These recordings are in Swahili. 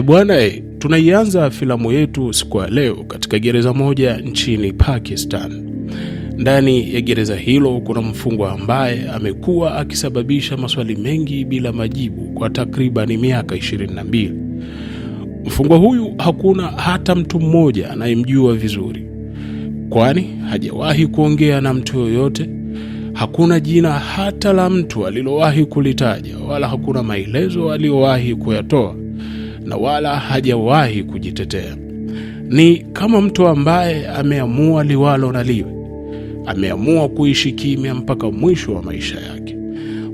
Bwana, tunaianza filamu yetu siku ya leo katika gereza moja nchini Pakistan. Ndani ya gereza hilo kuna mfungwa ambaye amekuwa akisababisha maswali mengi bila majibu kwa takriban miaka 22. Mfungwa huyu hakuna hata mtu mmoja anayemjua vizuri, kwani hajawahi kuongea na mtu yoyote. Hakuna jina hata la mtu alilowahi kulitaja, wala hakuna maelezo aliyowahi kuyatoa, na wala hajawahi kujitetea. Ni kama mtu ambaye ameamua liwalo na liwe. Ameamua kuishi kimya mpaka mwisho wa maisha yake.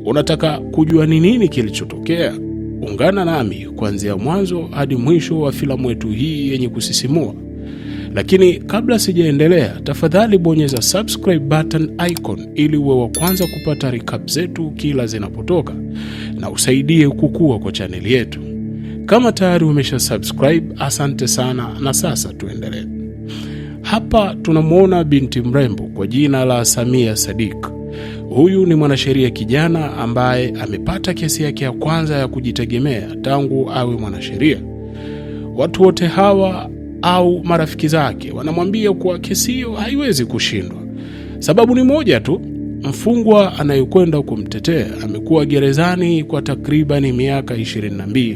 Unataka kujua ni nini kilichotokea? Ungana nami kuanzia mwanzo hadi mwisho wa filamu yetu hii yenye kusisimua. Lakini kabla sijaendelea, tafadhali bonyeza subscribe button icon ili uwe wa kwanza kupata recap zetu kila zinapotoka, na usaidie kukua kwa channel yetu. Kama tayari umesha subscribe, asante sana, na sasa tuendelee. Hapa tunamuona binti mrembo kwa jina la Samia Sadiq. Huyu ni mwanasheria kijana ambaye amepata kesi yake ya kwanza ya kujitegemea tangu awe mwanasheria. Watu wote hawa au marafiki zake wanamwambia kuwa kesi hiyo haiwezi kushindwa. Sababu ni moja tu: mfungwa anayekwenda kumtetea amekuwa gerezani kwa takriban miaka 22.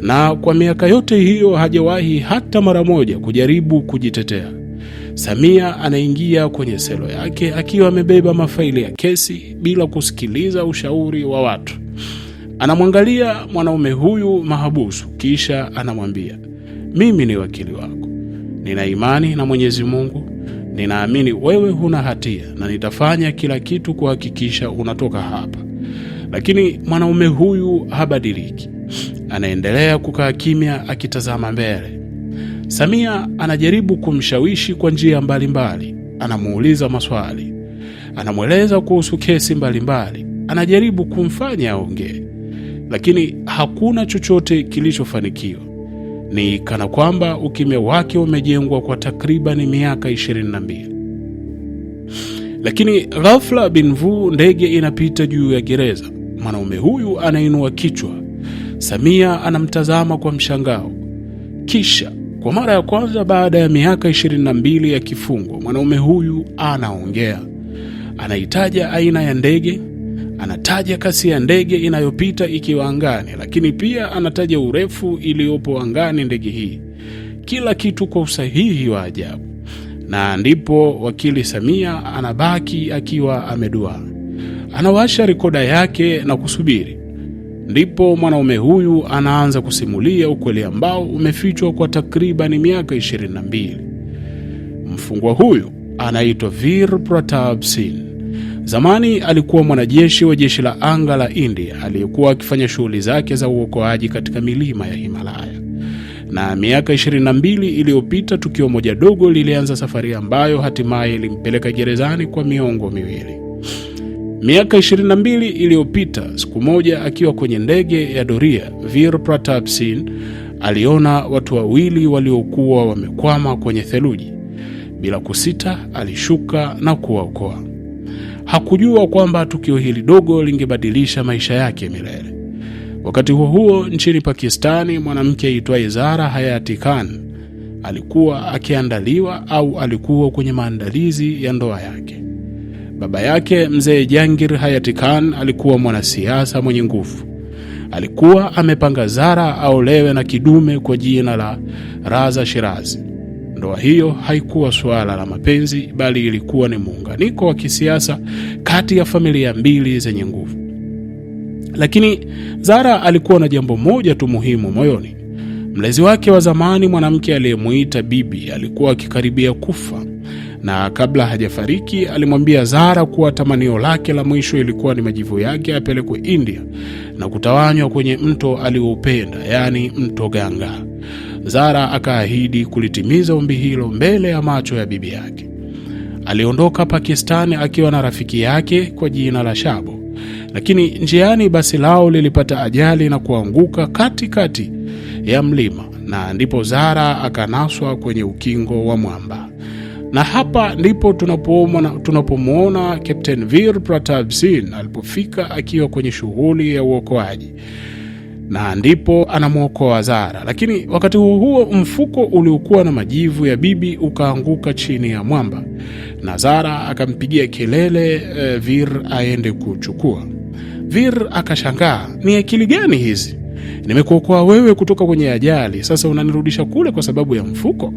Na kwa miaka yote hiyo hajawahi hata mara moja kujaribu kujitetea. Samia anaingia kwenye selo yake akiwa amebeba mafaili ya kesi bila kusikiliza ushauri wa watu. Anamwangalia mwanaume huyu mahabusu, kisha anamwambia, mimi ni wakili wako. Nina imani na Mwenyezi Mungu. Ninaamini wewe huna hatia na nitafanya kila kitu kuhakikisha unatoka hapa. Lakini mwanaume huyu habadiliki. Anaendelea kukaa kimya akitazama mbele. Samia anajaribu kumshawishi kwa njia mbalimbali. Anamuuliza maswali. Anamweleza kuhusu kesi mbalimbali. Anajaribu kumfanya aongee. Lakini hakuna chochote kilichofanikiwa. Ni kana kwamba ukimya wake umejengwa kwa takriban miaka 22. Lakini ghafla binvu ndege inapita juu ya gereza. Mwanaume huyu anainua kichwa. Samia anamtazama kwa mshangao. Kisha kwa mara ya kwanza baada ya miaka 22 ya kifungo, mwanaume huyu anaongea. Anaitaja aina ya ndege, anataja kasi ya ndege inayopita ikiwa angani, lakini pia anataja urefu iliyopo angani ndege hii. Kila kitu kwa usahihi wa ajabu. Na ndipo wakili Samia anabaki akiwa ameduaa. Anawasha rikoda yake na kusubiri. Ndipo mwanaume huyu anaanza kusimulia ukweli ambao umefichwa kwa takriban miaka 22. Mfungwa huyu anaitwa Veer Pratap Singh. Zamani alikuwa mwanajeshi wa jeshi la anga la India aliyekuwa akifanya shughuli zake za uokoaji katika milima ya Himalaya. Na miaka 22 iliyopita tukio moja dogo lilianza safari ambayo hatimaye ilimpeleka gerezani kwa miongo miwili. Miaka 22 iliyopita, siku moja akiwa kwenye ndege ya doria, Veer Pratap Singh aliona watu wawili waliokuwa wamekwama kwenye theluji. Bila kusita, alishuka na kuwaokoa. Hakujua kwamba tukio hili dogo lingebadilisha maisha yake milele. Wakati huo nchini Pakistani, mwanamke aitwaye Zara Hayati Khan alikuwa akiandaliwa au alikuwa kwenye maandalizi ya ndoa yake. Baba yake mzee Jangir Hayati Khan alikuwa mwanasiasa mwenye nguvu. Alikuwa amepanga Zara aolewe na kidume kwa jina la Raza Shirazi. Ndoa hiyo haikuwa suala la mapenzi, bali ilikuwa ni muunganiko wa kisiasa kati ya familia mbili zenye nguvu. Lakini Zara alikuwa na jambo moja tu muhimu moyoni. Mlezi wake wa zamani, mwanamke aliyemuita bibi, alikuwa akikaribia kufa. Na kabla hajafariki alimwambia Zara kuwa tamanio lake la mwisho ilikuwa ni majivu yake apelekwe India na kutawanywa kwenye mto alioupenda, yani mto Ganga. Zara akaahidi kulitimiza ombi hilo mbele ya macho ya bibi yake. Aliondoka Pakistani akiwa na rafiki yake kwa jina la Shabo. Lakini njiani basi lao lilipata ajali na kuanguka katikati ya mlima, na ndipo Zara akanaswa kwenye ukingo wa mwamba. Na hapa ndipo tunapomuona Captain Veer Pratap Singh alipofika akiwa kwenye shughuli ya uokoaji. na ndipo anamwokoa Zara. Lakini wakati huo mfuko uliokuwa na majivu ya bibi ukaanguka chini ya mwamba, na Zara akampigia kelele Vir aende kuchukua. Vir akashangaa, ni akili gani hizi? Nimekuokoa wewe kutoka kwenye ajali, sasa unanirudisha kule kwa sababu ya mfuko?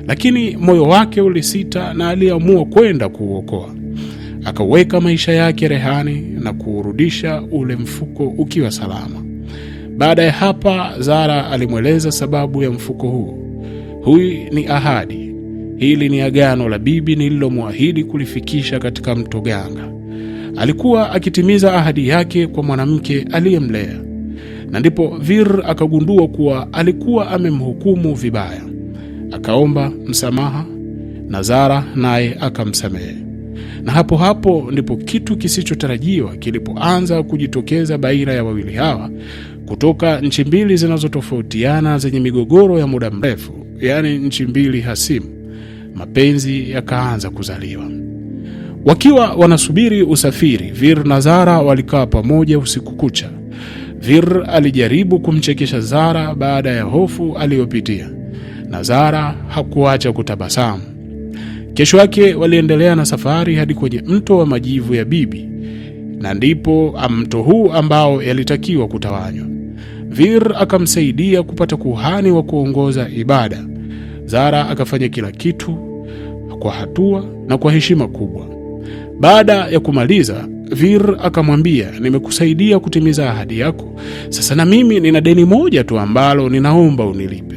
Lakini moyo wake ulisita na aliamua kwenda kuuokoa. Akaweka maisha yake rehani na kuurudisha ule mfuko ukiwa salama. Baada ya hapa, Zara alimweleza sababu ya mfuko huu. Hui ni ahadi. Hili ni agano la bibi nililomwahidi kulifikisha katika mto Ganga. Alikuwa akitimiza ahadi yake kwa mwanamke aliyemlea. Na ndipo Vir akagundua kuwa alikuwa amemhukumu vibaya. Akaomba msamaha na Zara naye akamsamehe. Na hapo ndipo kitu kisichotarajiwa kilipoanza kujitokeza baina ya wawili hawa, kutoka nchi mbili zinazotofautiana zenye migogoro ya muda mrefu, yani nchi mbili hasimu. Mapenzi yakaanza kuzaliwa. Wakiwa wanasubiri usafiri, Vir na Zara walikaa pamoja usiku kucha. Vir alijaribu kumchekesha Zara baada ya hofu aliyopitia, na Zara hakuacha kutabasamu. Kesho yake waliendelea na safari hadi kwenye mto wa majivu ya bibi, na ndipo mto huu ambao yalitakiwa kutawanywa. Vir akamsaidia kupata kuhani wa kuongoza ibada. Zara akafanya kila kitu kwa hatua na kwa heshima kubwa. Baada ya kumaliza, Vir akamwambia, nimekusaidia kutimiza ahadi yako. Sasa na mimi nina deni moja tu ambalo ninaomba unilipe.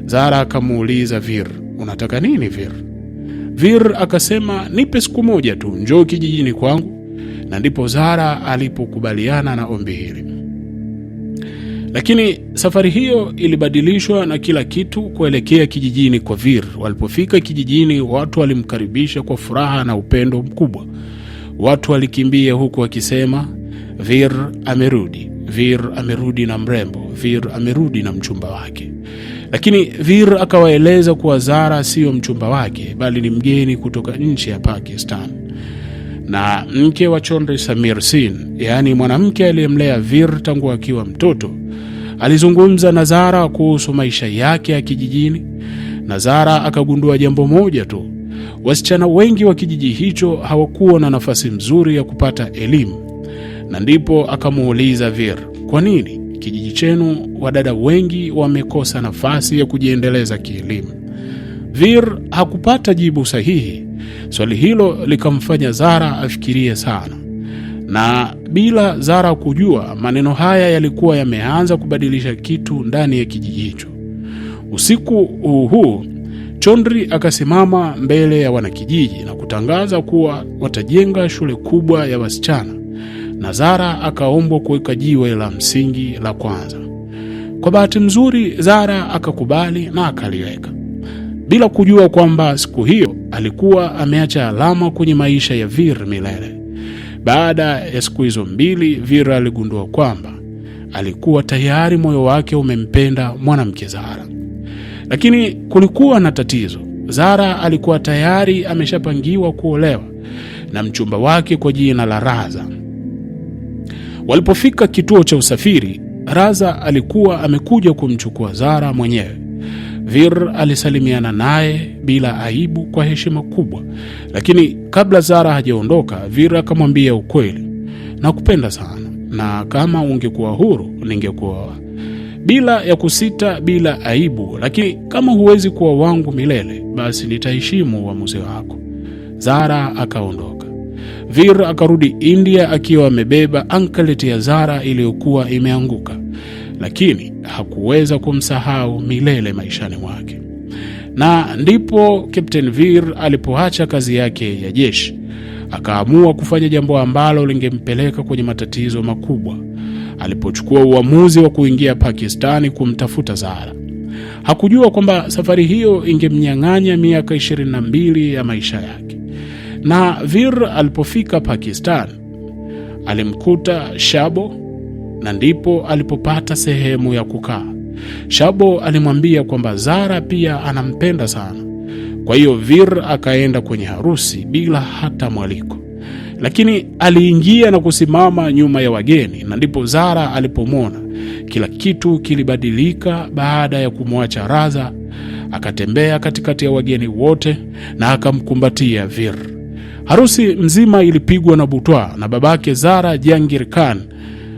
Zara akamuuliza Vir, unataka nini Vir? Vir akasema, nipe siku moja tu, njoo kijijini kwangu. Na ndipo Zara alipokubaliana na ombi hili. Lakini safari hiyo ilibadilishwa na kila kitu kuelekea kijijini kwa Vir. Walipofika kijijini, watu walimkaribisha kwa furaha na upendo mkubwa. Watu walikimbia huku wakisema, Vir amerudi, Vir amerudi na mrembo, Vir amerudi na mchumba wake. Lakini Vir akawaeleza kuwa Zara sio mchumba wake, bali ni mgeni kutoka nchi ya Pakistan, na mke wa Chaudhry Samir Singh, yani mwanamke aliyemlea Vir tangu akiwa mtoto. Alizungumza na Zara kuhusu maisha yake ya kijijini, na Zara akagundua jambo moja tu: wasichana wengi wa kijiji hicho hawakuwa na nafasi nzuri ya kupata elimu. Na ndipo akamuuliza Vir, kwa nini kijiji chenu wadada wengi wamekosa nafasi ya kujiendeleza kielimu? Vir hakupata jibu sahihi. Swali hilo likamfanya Zara afikirie sana, na bila Zara kujua, maneno haya yalikuwa yameanza kubadilisha kitu ndani ya kijiji hicho. Usiku huu Chaudhry akasimama mbele ya wanakijiji na kutangaza kuwa watajenga shule kubwa ya wasichana, na Zara akaombwa kuweka jiwe la msingi la kwanza. Kwa bahati nzuri, Zara akakubali na akaliweka, bila kujua kwamba siku hiyo alikuwa ameacha alama kwenye maisha ya Vir milele. Baada ya siku hizo mbili, Vir aligundua kwamba alikuwa tayari moyo wake umempenda mwanamke Zara. Lakini kulikuwa na tatizo. Zara alikuwa tayari ameshapangiwa kuolewa na mchumba wake kwa jina la Raza. Walipofika kituo cha usafiri, Raza alikuwa amekuja kumchukua Zara mwenyewe. Vir alisalimiana naye bila aibu, kwa heshima kubwa. Lakini kabla Zara hajaondoka, Vir akamwambia ukweli, nakupenda sana, na kama ungekuwa huru ningekuoa. Bila ya kusita, bila aibu, lakini kama huwezi kuwa wangu milele, basi nitaheshimu uamuzi wako. Zara akaondoka. Vir akarudi India akiwa amebeba ankaleti ya Zara iliyokuwa imeanguka, lakini hakuweza kumsahau milele maishani mwake. Na ndipo Captain Vir alipoacha kazi yake ya jeshi, akaamua kufanya jambo ambalo lingempeleka kwenye matatizo makubwa. Alipochukua uamuzi wa kuingia Pakistani kumtafuta Zara. Hakujua kwamba safari hiyo ingemnyang'anya miaka 22 ya maisha yake. Na Vir alipofika Pakistan, alimkuta Shabo, na ndipo alipopata sehemu ya kukaa. Shabo alimwambia kwamba Zara pia anampenda sana. Kwa hiyo Vir akaenda kwenye harusi bila hata mwaliko. lakini aliingia na kusimama nyuma ya wageni, na ndipo Zara alipomwona. Kila kitu kilibadilika baada ya kumwacha Raza. Akatembea katikati ya wageni wote na akamkumbatia Vir. Harusi mzima ilipigwa na butwa, na babake Zara, Jangir Khan,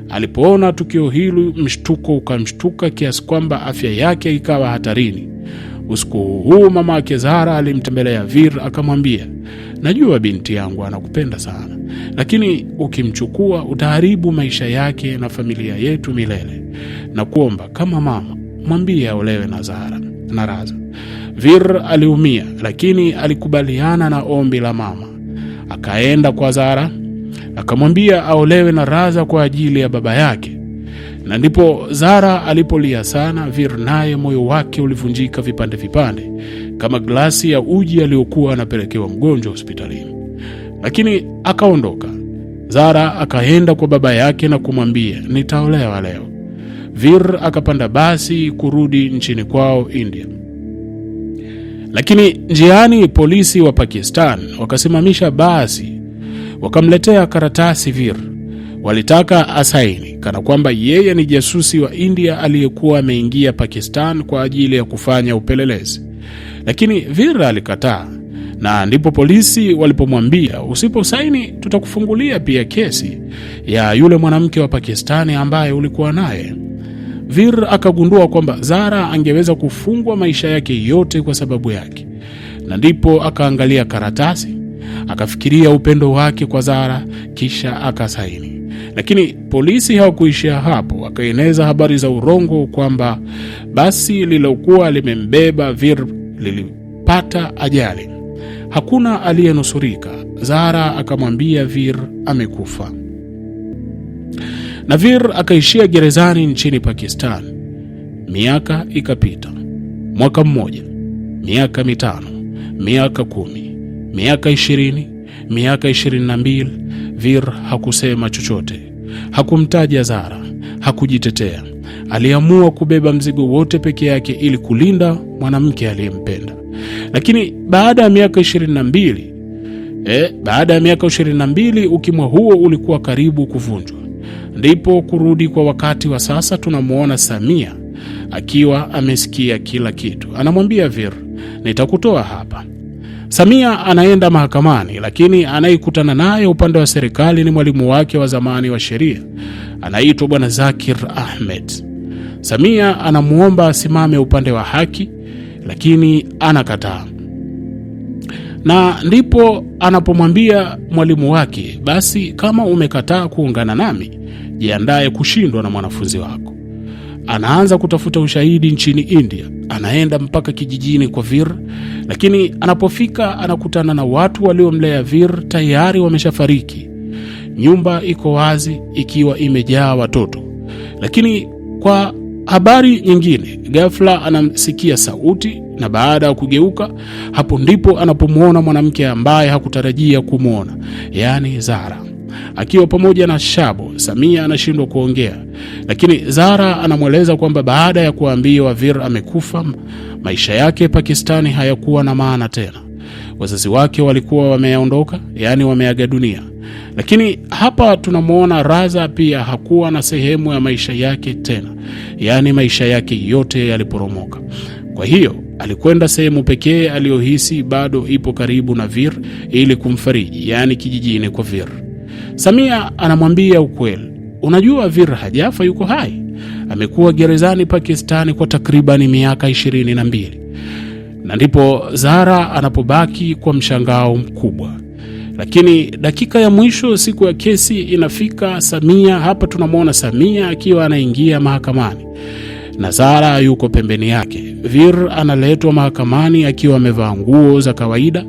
alipoona tukio hili, mshtuko ukamshtuka kiasi kwamba afya yake ikawa hatarini. Usiku huu mamake Zara alimtembelea Vir akamwambia, najua binti yangu anakupenda sana, lakini ukimchukua utaharibu maisha yake na familia yetu milele. Na kuomba kama mama, mwambie aolewe na Raza. Vir aliumia, lakini alikubaliana na ombi la mama. Akaenda kwa Zara akamwambia aolewe na Raza kwa ajili ya baba yake. Na ndipo Zara alipolia sana. Vir naye moyo wake ulivunjika vipande vipande kama glasi ya uji aliyokuwa anapelekewa mgonjwa hospitalini. Lakini akaondoka. Zara akaenda kwa baba yake na kumwambia, nitaolewa leo. Vir akapanda basi kurudi nchini kwao India. Lakini njiani polisi wa Pakistan wakasimamisha basi, wakamletea karatasi Vir. Walitaka asaini kana kwamba yeye ni jasusi wa India aliyekuwa ameingia Pakistan kwa ajili ya kufanya upelelezi. Lakini Vir alikataa, na ndipo polisi walipomwambia, usiposaini tutakufungulia pia kesi ya yule mwanamke wa Pakistani ambaye ulikuwa naye. Vir akagundua kwamba Zara angeweza kufungwa maisha yake yote kwa sababu yake. Na ndipo akaangalia karatasi, akafikiria upendo wake kwa Zara, kisha akasaini. Lakini polisi hawakuishia hapo. Wakaeneza habari za urongo kwamba basi lilokuwa limembeba Vir lilipata ajali. Hakuna aliyenusurika. Zara akamwambia Vir amekufa. Na Vir akaishia gerezani nchini Pakistan. Miaka ikapita. Mwaka mmoja, miaka 5, miaka 10, miaka 20, miaka 22. Vir hakusema chochote. Hakumtaja Zara, hakujitetea. Aliamua kubeba mzigo wote peke yake ili kulinda mwanamke aliyempenda. Lakini baada ya miaka 22, ukimwa huo ulikuwa karibu kuvunjwa. Ndipo kurudi kwa wakati wa sasa, tunamuona Samia akiwa amesikia kila kitu. Anamwambia Vir, nitakutoa hapa. Samia anaenda mahakamani, lakini anayekutana naye upande wa serikali ni mwalimu wake wa zamani wa sheria, anaitwa Bwana Zakir Ahmed. Samia anamuomba asimame upande wa haki, lakini anakataa. Na ndipo anapomwambia mwalimu wake, basi kama umekataa kuungana nami, jiandae kushindwa na mwanafunzi wako. Anaanza kutafuta ushahidi nchini India. Anaenda mpaka kijijini kwa Vir, lakini anapofika anakutana na watu waliomlea Vir tayari wameshafariki. Nyumba iko wazi ikiwa imejaa watoto. Lakini kwa habari nyingine, ghafla anamsikia sauti, na baada ya kugeuka, hapo ndipo anapomuona mwanamke ambaye hakutarajia kumuona, yani Zara, akiwa pamoja na Shabo. Samia anashindwa kuongea, lakini Zara anamweleza kwamba baada ya kuambiwa Vir amekufa, maisha yake Pakistani hayakuwa na maana tena. Wazazi wake walikuwa wameondoka, yani wameaga dunia. Lakini hapa tunamuona Raza pia hakuwa na sehemu ya maisha yake tena, yani maisha yake yote yaliporomoka. Kwa hiyo alikwenda sehemu pekee aliyohisi bado ipo karibu na Vir ili kumfariji, yani kijijini kwa Vir. Samia anamwambia ukweli, unajua Vir hajafa, yuko hai. Amekuwa gerezani Pakistani kwa takribani miaka 22. Na ndipo Zara anapobaki kwa mshangao mkubwa. Lakini dakika ya mwisho, siku ya kesi inafika. Hapa tunamwona Samia akiwa anaingia mahakamani na Zara yuko pembeni yake. Vir analetwa mahakamani akiwa amevaa nguo za kawaida.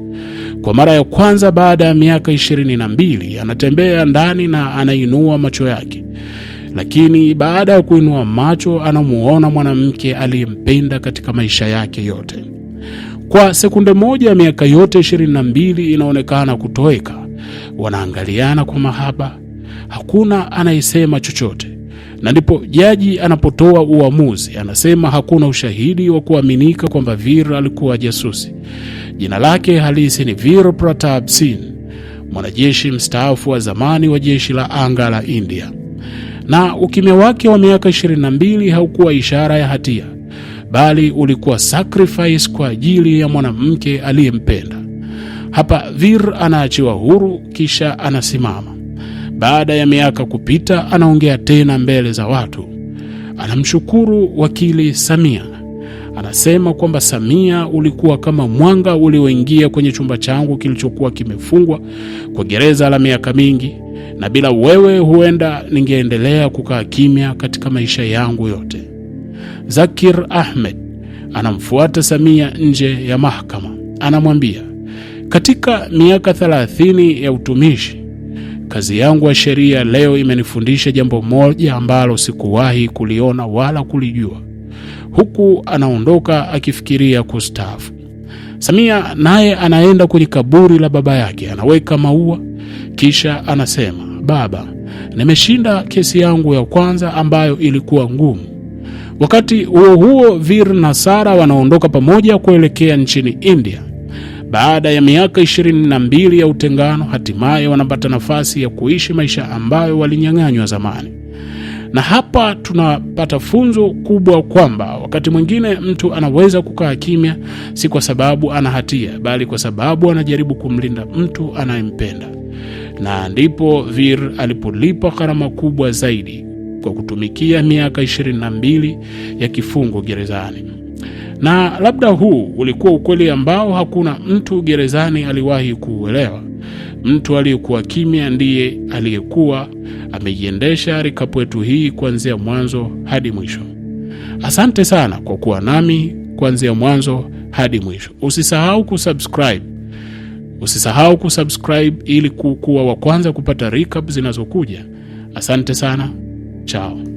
Kwa mara ya kwanza baada ya miaka 22 anatembea ndani na anainua macho yake. Lakini baada ya kuinua macho anamuona mwanamke aliyempenda katika maisha yake yote. Kwa sekunde moja miaka yote 22 inaonekana kutoweka. Wanaangaliana kwa mahaba. Hakuna anayesema chochote. Na ndipo jaji anapotoa uamuzi. Anasema hakuna ushahidi wa kuaminika kwamba Vir alikuwa jasusi. Jina lake halisi ni Vir Pratap Singh. mwanajeshi mstaafu wa zamani wa jeshi la anga la India. Na ukimya wake wa miaka 22 haukuwa ishara ya hatia, bali ulikuwa sacrifice kwa ajili ya mwanamke aliyempenda. Hapa Vir anaachiwa huru, kisha anasimama. Baada ya miaka kupita, anaongea tena mbele za watu. Anamshukuru wakili Samia. Anasema kwamba Samia, ulikuwa kama mwanga ulioingia kwenye chumba changu kilichokuwa kimefungwa kwa gereza la miaka mingi, na bila wewe huenda ningeendelea kukaa kimya katika maisha yangu yote. Zakir Ahmed anamfuata Samia nje ya mahakama. Anamwambia, katika miaka 30 ya utumishi, kazi yangu ya sheria leo imenifundisha jambo moja ambalo sikuwahi kuliona wala kulijua. Huku anaondoka akifikiria kustaafu. Samia naye anaenda kwenye kaburi la baba yake, anaweka maua, kisha anasema, baba, nimeshinda kesi yangu ya kwanza ambayo ilikuwa ngumu. Wakati huo Vir na Sara wanaondoka pamoja kuelekea nchini India. Baada ya miaka 22 ya utengano, hatimaye wanapata nafasi ya kuishi maisha ambayo walinyang'anywa zamani. Na hapa tunapata funzo kubwa kwamba wakati mwingine mtu anaweza kukaa kimya, si kwa sababu ana hatia, bali kwa sababu anajaribu kumlinda mtu anayempenda. Na ndipo Vir alipolipa gharama kubwa zaidi kwa kutumikia miaka 22 ya kifungo gerezani. Na labda huu ulikuwa ukweli ambao hakuna mtu gerezani aliwahi kuuelewa. Mtu aliyekuwa kimya ndiye aliyekuwa ameiendesha rikapu yetu hii kuanzia mwanzo hadi mwisho. Asante sana kwa kuwa nami kuanzia mwanzo hadi mwisho. Usisahau kusubscribe ili kuwa wa kwanza kupata recap zinazokuja. Asante sana. Chao.